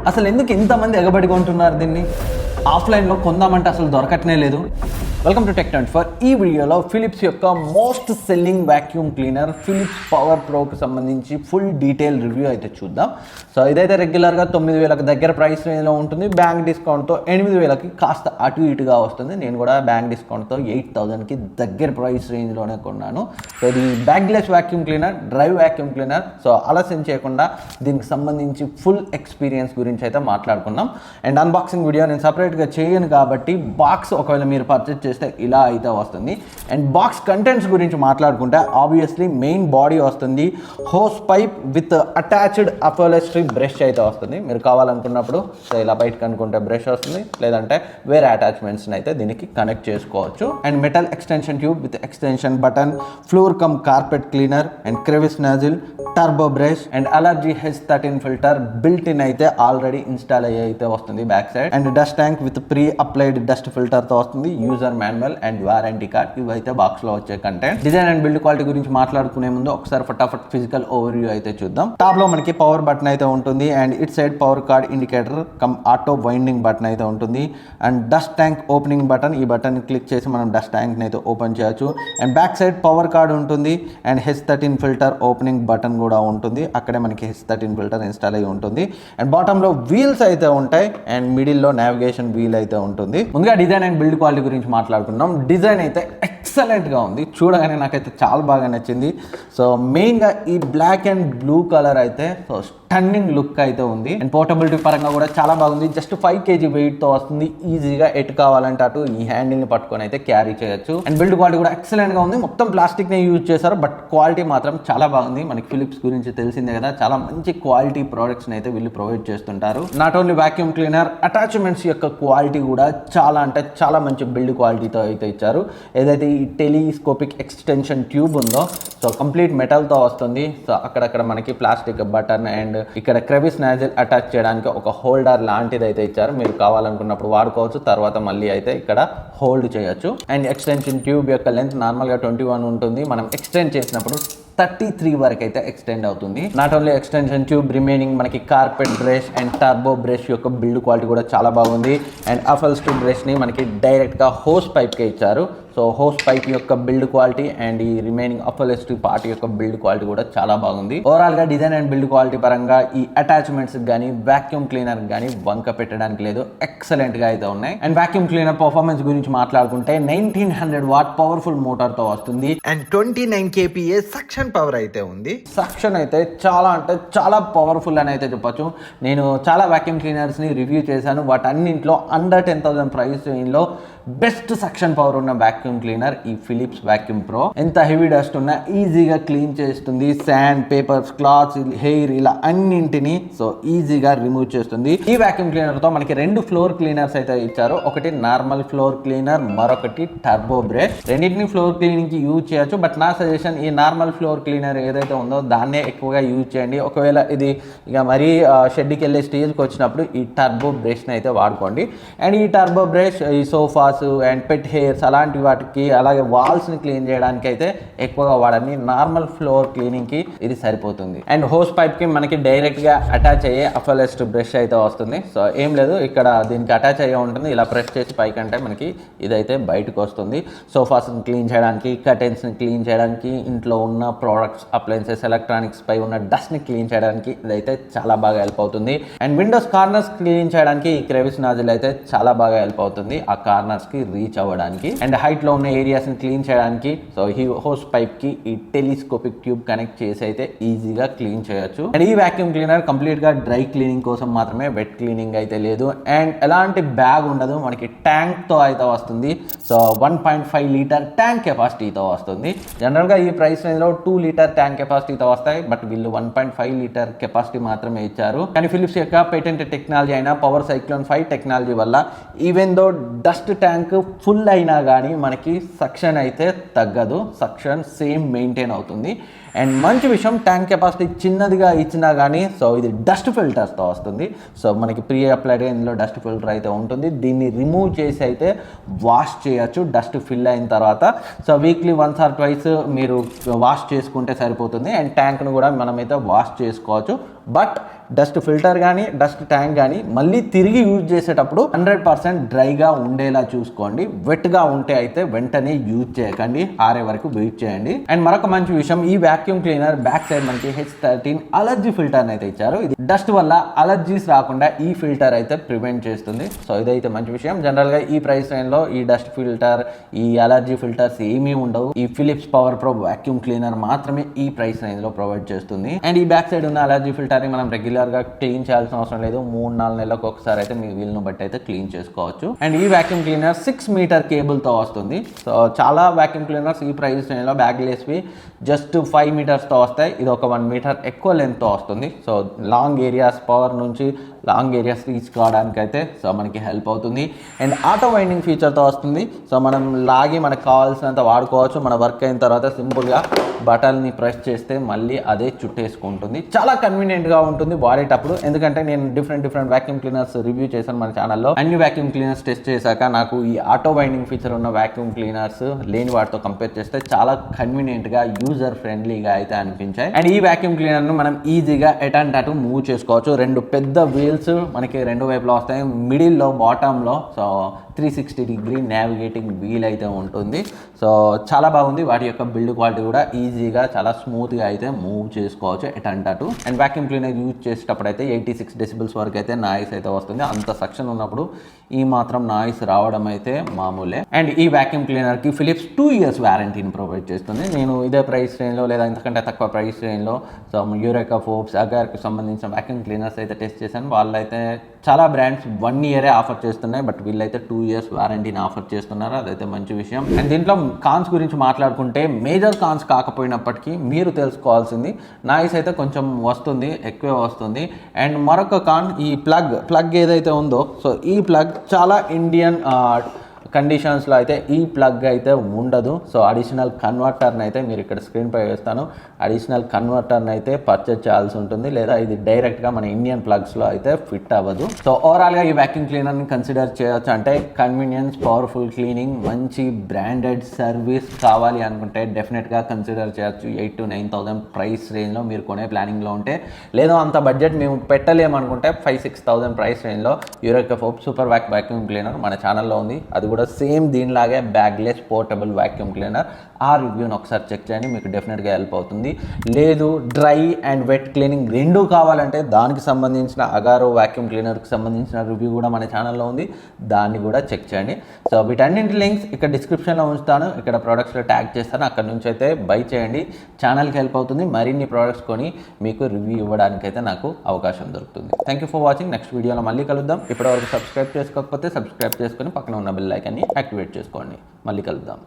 అసలు ఎందుకు ఇంతమంది ఎగబడి కొంటున్నారు దీన్ని? ఆఫ్లైన్లో కొందామంటే అసలు దొరకట్నే లేదు. Welcome to Tech24. ఈ వీడియోలో ఫిలిప్స్ యొక్క most selling vacuum cleaner Philips power ప్రోకి సంబంధించి ఫుల్ డీటెయిల్ రివ్యూ అయితే చూద్దాం. సో ఇదైతే రెగ్యులర్గా 9,000కి దగ్గర ప్రైస్ రేంజ్లో ఉంటుంది. బ్యాంక్ డిస్కౌంట్తో 8,000కి కాస్త అటు ఇటుగా వస్తుంది. నేను కూడా బ్యాంక్ డిస్కౌంట్తో 8,000కి దగ్గర ప్రైస్ రేంజ్లోనే కొన్నాను. సో ఇది bagless vacuum cleaner, drive vacuum cleaner. So ఆలస్యం చేయకుండా దీనికి సంబంధించి ఫుల్ ఎక్స్పీరియన్స్ గురించి అయితే మాట్లాడుకున్నాం. అండ్ అన్బాక్సింగ్ వీడియో నేను సపరేట్గా చేయను కాబట్టి బాక్స్ ఒకవేళ మీరు పర్చేజ్ చేస్తే ఇలా అయితే వస్తుంది. అండ్ బాక్స్ కంటెంట్స్ గురించి మాట్లాడుకుంటే ఆబ్వియస్లీ మెయిన్ బాడీ వస్తుంది, hose pipe with attached upholstery brush అయితే వస్తుంది. మీరు కావాలనుకున్నప్పుడు సో ఇలా బయటకు అనుకుంటే బ్రష్ వస్తుంది, లేదంటే వేరే అటాచ్మెంట్స్ని అయితే దీనికి కనెక్ట్ చేసుకోవచ్చు. And metal extension tube with extension button, floor cum carpet cleaner and crevice nozzle, turbo brush and allergy H13 filter built in అయితే ఆల్రెడీ ఇన్స్టాల్ అయ్యి అయితే వస్తుంది back side. And dust tank with pre applied dust ఫిల్టర్తో వస్తుంది, user manual and warranty card. ఇవైతే బాక్స్లో వచ్చే content. Design and build quality గురించి మాట్లాడుకునే ముందు ఒకసారి ఫటాఫట్ ఫిజికల్ ఓవర్వ్యూ అయితే చూద్దాం. టాప్ లో మనకి పవర్ బటన్ అయితే ఉంటుంది and it side power cord indicator cum auto winding button అయితే ఉంటుంది. And dust tank opening button, ఈ బటన్ క్లిక్ చేసి మనం డస్ట్ ట్యాంక్ అయితే ఓపెన్ చేయొచ్చు. And back side power cord ఉంటుంది and H13 filter opening button కూడా ఉంటుంది. అక్కడే మనకి H13 ఫిల్టర్ ఇన్స్టాల్ అయ్యి ఉంటుంది. అండ్ బాటమ్ లో వీల్స్ అయితే ఉంటాయి అండ్ మిడిల్ లో నావిగేషన్ వీల్ అయితే ఉంటుంది. ముందుగా డిజైన్ అండ్ బిల్డ్ క్వాలిటీ గురించి మాట్లాడుకున్నాం. డిజైన్ అయితే ఎక్సలెంట్గా ఉంది, చూడగానే నాకైతే చాలా బాగా నచ్చింది. సో మెయిన్గా ఈ బ్లాక్ అండ్ బ్లూ కలర్ అయితే సో స్టన్నింగ్ లుక్ అయితే ఉంది. అండ్ పోర్టబిలిటీ పరంగా కూడా చాలా బాగుంది. జస్ట్ 5 kg వెయిట్తో వస్తుంది. ఈజీగా ఎటు కావాలంటే అటు ఈ హ్యాండిల్ని పట్టుకొని అయితే క్యారీ చేయొచ్చు. అండ్ బిల్డ్ క్వాలిటీ కూడా ఎక్సలెంట్గా ఉంది. మొత్తం ప్లాస్టిక్నే యూజ్ చేశారు, బట్ క్వాలిటీ మాత్రం చాలా బాగుంది. మనకి ఫిలిప్స్ గురించి తెలిసిందే కదా, చాలా మంచి క్వాలిటీ ప్రోడక్ట్స్ని అయితే వీళ్ళు ప్రొవైడ్ చేస్తుంటారు. Not only vacuum cleaner, attachments యొక్క క్వాలిటీ కూడా చాలా అంటే చాలా మంచి బిల్డ్ క్వాలిటీతో అయితే ఇచ్చారు. ఏదైతే ఈ టెలిస్కోపిక్ ఎక్స్టెన్షన్ ట్యూబ్ ఉందో సో కంప్లీట్ మెటల్తో వస్తుంది. సో అక్కడక్కడ మనకి ప్లాస్టిక్ బటన్ అండ్ ఇక్కడ క్రెవిస్ నాజిల్ అటాచ్ చేయడానికి ఒక హోల్డర్ లాంటిది అయితే ఇచ్చారు. మీరు కావాలనుకున్నప్పుడు వాడుకోవచ్చు, తర్వాత మళ్ళీ అయితే ఇక్కడ హోల్డ్ చేయొచ్చు. అండ్ ఎక్స్టెన్షన్ ట్యూబ్ యొక్క లెంత్ నార్మల్గా 21 ఉంటుంది. మనం ఎక్స్టెండ్ చేసినప్పుడు 33 వరకు అయితే ఎక్స్టెండ్ అవుతుంది. Not only extension tube, remaining మనకి carpet brush and turbo brush యొక్క బిల్డ్ క్వాలిటీ కూడా చాలా బాగుంది. అండ్ అఫల్స్ట్రీ బ్రష్ని మనకి డైరెక్ట్గా హోస్ పైప్కే ఇచ్చారు. సో హోస్ పైప్ యొక్క బిల్డ్ క్వాలిటీ అండ్ ఈ రిమైనింగ్ అఫల్స్ట్రీ పార్ట్ యొక్క బిల్డ్ క్వాలిటీ కూడా చాలా బాగుంది. ఓవరాల్గా డిజైన్ అండ్ బిల్డ్ క్వాలిటీ పరంగా ఈ అటాచ్మెంట్స్ కానీ వ్యాక్యూమ్ క్లీనర్ కానీ వంక పెట్టడానికి లేదు, ఎక్సలెంట్గా అయితే ఉన్నాయి. అండ్ వ్యాక్యూమ్ క్లీనర్ పర్ఫార్మెన్స్ గురించి మాట్లాడుకుంటే 1900 వాట్ పవర్ఫుల్ మోటార్తో వస్తుంది అండ్ 29 kPa సక్షన్ పవర్ అయితే ఉంది. సక్షన్ అయితే చాలా అంటే చాలా పవర్ఫుల్ అని అయితే చెప్పొచ్చు. నేను చాలా వ్యాక్యూమ్ క్లీనర్స్ని రివ్యూ చేశాను, వాటన్నింటిలో అండర్ 10,000 ప్రైస్ రేంజ్లో బెస్ట్ సక్షన్ పవర్ ఉన్న వ్యాక్యూమ్ క్లీనర్ ఈ ఫిలిప్స్ వ్యాక్యూమ్ ప్రో. ఎంత హెవీ డస్ట్ ఉన్నా ఈజీగా క్లీన్ చేస్తుంది. శాండ్, పేపర్స్, క్లాత్స్, హెయిర్ ఇలా అన్నింటినీ సో ఈజీగా రిమూవ్ చేస్తుంది. ఈ వ్యాక్యూమ్ క్లీనర్ తో మనకి 2 ఫ్లోర్ క్లీనర్స్ అయితే ఇచ్చారు. ఒకటి నార్మల్ ఫ్లోర్ క్లీనర్, మరొకటి టర్బో బ్రష్. రెండింటిని ఫ్లోర్ క్లీనింగ్ కి యూజ్ చేయొచ్చు, బట్ నా సజెషన్ ఈ నార్మల్ ఫ్లోర్ క్లీనర్ ఏదైతే ఉందో దాన్నే ఎక్కువగా యూజ్ చేయండి. ఒకవేళ ఇది ఇక మరీ షెడ్కి వెళ్ళే స్టేజ్కి వచ్చినప్పుడు ఈ టర్బో బ్రష్ని అయితే వాడుకోండి. అండ్ ఈ టర్బో బ్రష్ ఈ సోఫాస్ అండ్ పెట్ హెయిర్స్ అలాంటి వాటికి, అలాగే వాల్స్ని క్లీన్ చేయడానికి అయితే ఎక్కువగా వాడండి. నార్మల్ ఫ్లోర్ క్లీనింగ్కి ఇది సరిపోతుంది. అండ్ హోస్ పైప్కి మనకి డైరెక్ట్గా అటాచ్ అయ్యే అఫలెస్ట్ బ్రష్ అయితే వస్తుంది. సో ఏం లేదు, ఇక్కడ దీనికి అటాచ్ అయ్యే ఉంటుంది. ఇలా ప్రెస్ చేసి పైకంటే మనకి ఇదైతే బయటకు వస్తుంది. సోఫాస్ని క్లీన్ చేయడానికి, కర్టెన్స్ని క్లీన్ చేయడానికి, ఇంట్లో ఉన్న ప్రోడక్ట్స్, అప్లయన్సెస్, ఎలక్ట్రానిక్స్ పై ఉన్న డస్ట్ని క్లీన్ చేయడానికి ఇదైతే చాలా బాగా హెల్ప్ అవుతుంది. అండ్ విండోస్ కార్నర్స్ క్లీన్ చేయడానికి ఈ క్రెవిస్ నాజిల్ అయితే చాలా బాగా హెల్ప్ అవుతుంది ఆ కార్నర్స్ కి రీచ్ అవ్వడానికి. అండ్ హైట్ లో ఉన్న ఏరియాస్ ని క్లీన్ చేయడానికి సో ఈ హోస్ పైప్ కి ఈ టెలిస్కోపిక్ ట్యూబ్ కనెక్ట్ చేసి అయితే ఈజీగా క్లీన్ చేయొచ్చు. అండ్ ఈ వ్యాక్యూమ్ క్లీనర్ కంప్లీట్ గా డ్రై క్లీనింగ్ కోసం మాత్రమే, వెట్ క్లీనింగ్ అయితే లేదు. అండ్ ఎలాంటి బ్యాగ్ ఉండదు, మనకి ట్యాంక్ తో అయితే వస్తుంది. సో 1.5 లీటర్ ట్యాంక్ కెపాసిటీతో వస్తుంది. జనరల్ గా ఈ ప్రైస్ రేంజ్ లో 2 లీటర్ ట్యాంక్ కెపాసిటీతో వస్తాయి, బట్ వీళ్ళు 1.5 లీటర్ కెపాసిటీ మాత్రమే ఇచ్చారు. కానీ ఫిలిప్స్ యొక్క పేటెంట్ టెక్నాలజీ అయిన పవర్ సైక్లోన్ 5 టెక్నాలజీ వల్ల even though dust tank full అయినా కానీ మనకి సక్షన్ అయితే తగ్గదు, సక్షన్ సేమ్ మెయింటైన్ అవుతుంది. అండ్ మంచి విషయం, ట్యాంక్ కెపాసిటీ చిన్నదిగా ఇచ్చినా కానీ సో ఇది డస్ట్ ఫిల్టర్స్తో వస్తుంది. సో మనకి ప్రీ అప్లైడ్గా ఇందులో డస్ట్ ఫిల్టర్ అయితే ఉంటుంది. దీన్ని రిమూవ్ చేసి అయితే వాష్ చేయొచ్చు డస్ట్ ఫిల్ అయిన తర్వాత. సో వీక్లీ 1 or 2 మీరు వాష్ చేసుకుంటే సరిపోతుంది. అండ్ ట్యాంక్ను కూడా మనమైతే వాష్ చేసుకోవచ్చు. బట్ డస్ట్ ఫిల్టర్ కానీ డస్ట్ ట్యాంక్ కానీ మళ్ళీ తిరిగి యూజ్ చేసేటప్పుడు 100% డ్రైగా ఉండేలా చూసుకోండి. వెట్గా ఉంటే అయితే వెంటనే యూజ్ చేయకండి, ఆరే వరకు వెయిట్ చేయండి. అండ్ మరొక మంచి విషయం, ఈ వాక్యూమ్ క్లీనర్ బ్యాక్ సైడ్ మనకి H13 అలర్జీ ఫిల్టర్ అయితే ఇచ్చారు. ఇది డస్ట్ వల్ల అలర్జీస్ రాకుండా ఈ ఫిల్టర్ అయితే ప్రివెంట్ చేస్తుంది. సో ఇదైతే మంచి విషయం. జనరల్ గా ఈ ప్రైస్ రేంజ్ లో ఈ డస్ట్ ఫిల్టర్, ఈ అలర్జీ ఫిల్టర్స్ ఏమీ ఉండవు. ఈ Philips power pro vacuum cleaner మాత్రమే ఈ ప్రైస్ రేంజ్ లో ప్రొవైడ్ చేస్తుంది. అండ్ ఈ బ్యాక్ సైడ్ ఉన్న అలర్జీ ఫిల్టర్ ని మనం రెగ్యులర్ గా క్లీన్ చేయాల్సిన అవసరం లేదు. 3-4 నెలలకు ఒకసారి అయితే మీ వీలును బట్టి అయితే క్లీన్ చేసుకోవచ్చు. అండ్ ఈ వాక్యూమ్ క్లీనర్ 6 మీటర్ కేబుల్ తో వస్తుంది. సో చాలా వాక్యూమ్ క్లీనర్స్ ఈ ప్రైస్ రేంజ్ లో బ్యాగ్ లేస్వి జస్ట్ 5 మీటర్స్ తో వస్తాయి. ఇది ఒక 1 మీటర్ ఎక్కువ లెంత్ తో వస్తుంది. సో లాంగ్ ఏరియాస్ పవర్ నుంచి లాంగ్ ఏరియాస్ రీచ్ కావడానికి అయితే సో మనకి హెల్ప్ అవుతుంది. అండ్ ఆటో వైండింగ్ ఫీచర్తో వస్తుంది. సో మనం లాగి మనకు కావాల్సినంత వాడుకోవచ్చు. మన వర్క్ అయిన తర్వాత సింపుల్గా బటన్ని ప్రెస్ చేస్తే మళ్ళీ అదే చుట్టేసుకుంటుంది. చాలా కన్వీనియంట్గా ఉంటుంది వాడేటప్పుడు. ఎందుకంటే నేను డిఫరెంట్ వాక్యూమ్ క్లీనర్స్ రివ్యూ చేశాను మన ఛానల్లో. అన్ని వాక్యూమ్ క్లీనర్స్ టెస్ట్ చేశాక నాకు ఈ ఆటో వైండింగ్ ఫీచర్ ఉన్న వాక్యూమ్ క్లీనర్స్ లేని వాటితో కంపేర్ చేస్తే చాలా కన్వీనియంట్గా యూజర్ ఫ్రెండ్లీగా అయితే అనిపించాయి. అండ్ ఈ వాక్యూమ్ క్లీనర్ను మనం ఈజీగా ఎట్ అండ్ అటు మూవ్ చేసుకోవచ్చు. 2 పెద్ద వీల్స్ మనకి 2 వైపులా వస్తాయి. మిడిల్లో బాటంలో సో 360 డిగ్రీ నావిగేటింగ్ వీల్ అయితే ఉంటుంది. సో చాలా బాగుంది. వాటి యొక్క బిల్డ్ క్వాలిటీ కూడా ఈజీగా చాలా స్మూత్గా అయితే మూవ్ చేసుకోవచ్చు ఎట్ అండ్ అటు. అండ్ వాక్యూమ్ క్లీనర్ యూజ్ చేసేటప్పుడు అయితే 86 డెసిబుల్స్ వరకు అయితే నాయిస్ అయితే వస్తుంది. అంత సక్షన్ ఉన్నప్పుడు ఈ మాత్రం నాయిస్ రావడం అయితే మామూలే. అండ్ ఈ వాక్యూమ్ క్లీనర్కి ఫిలిప్స్ 2 ఇయర్స్ వారంటీని ప్రొవైడ్ చేస్తుంది. నేను ఇదే ప్రైస్ రేంజ్లో లేదా ఇంతకంటే తక్కువ ప్రైస్ రేంజ్లో సో యూరెకా, ఫోర్బ్స్, అగార్కి సంబంధించిన వాక్యూమ్ క్లీనర్స్ అయితే టెస్ట్ చేశాను. వాళ్ళైతే చాలా బ్రాండ్స్ 1 ఇయరే ఆఫర్ చేస్తున్నాయి, బట్ వీళ్ళైతే 2 ఇయర్స్ వారంటీని ఆఫర్ చేస్తున్నారు. అదైతే మంచి విషయం. అండ్ దీంట్లో కాన్స్ గురించి మాట్లాడుకుంటే మేజర్ కాన్స్ కాకపోయినప్పటికీ మీరు తెలుసుకోవాల్సింది నాయిస్ అయితే కొంచెం వస్తుంది, ఎక్కువే వస్తుంది. అండ్ మరొక కాన్, ఈ ప్లగ్ ఏదైతే ఉందో సో ఈ ప్లగ్ చాలా ఇండియన్ కండిషన్స్లో అయితే ఈ ప్లగ్ అయితే ఉండదు. సో అడిషనల్ కన్వర్టర్ని అయితే మీరు ఇక్కడ స్క్రీన్ పై వేస్తాను. అడిషనల్ కన్వర్టర్ని అయితే పర్చేజ్ చేయాల్సి ఉంటుంది, లేదా ఇది డైరెక్ట్గా మన ఇండియన్ ప్లగ్స్లో అయితే ఫిట్ అవ్వదు. సో ఓవరాల్గా ఈ వాక్యూమ్ క్లీనర్ని కన్సిడర్ చేయొచ్చు. అంటే కన్వీనియన్స్, పవర్ఫుల్ క్లీనింగ్, మంచి బ్రాండెడ్ సర్వీస్ కావాలి అనుకుంటే డెఫినెట్గా కన్సిడర్ చేయొచ్చు. 8,000 to 9,000 ప్రైస్ రేంజ్లో మీరు కొనే ప్లానింగ్లో ఉంటే, లేదా అంత బడ్జెట్ మేము పెట్టలేమనుకుంటే 5,000-6,000 ప్రైస్ రేంజ్లో Eureka Forbes super vacuum cleaner మన ఛానల్లో ఉంది. అది కూడా సేమ్ దీనిలాగే బ్యాగ్లెస్ పోర్టబుల్ వాక్యూమ్ క్లీనర్. ఆ రివ్యూని ఒకసారి చెక్ చేయండి, మీకు డెఫినెట్గా హెల్ప్ అవుతుంది. లేదు డ్రై అండ్ వెట్ క్లీనింగ్ రెండూ కావాలంటే దానికి సంబంధించిన అగారో వాక్యూమ్ క్లీనర్కి సంబంధించిన రివ్యూ కూడా మన ఛానల్లో ఉంది, దాన్ని కూడా చెక్ చేయండి. సో వీటన్నింటి లింక్స్ ఇక్కడ డిస్క్రిప్షన్లో ఉంచుతాను, ఇక్కడ ప్రోడక్ట్స్లో ట్యాగ్ చేస్తాను, అక్కడ నుంచి అయితే బై చేయండి. ఛానల్కి హెల్ప్ అవుతుంది. మరిన్ని ప్రోడక్ట్స్ కొని మీకు రివ్యూ ఇవ్వడానికి అయితే నాకు అవకాశం దొరుకుతుంది. Thank you for watching. Next వీడియోలో మళ్ళీ కలుద్దాం. ఇప్పటివరకు సబ్స్క్రైబ్ చేసుకోకపోతే సబ్స్క్రైబ్ చేసుకొని పక్కన ఉన్న బెల్ ఐకాన్ని యాక్టివేట్ చేసుకోండి. మళ్ళీ కలుద్దాం.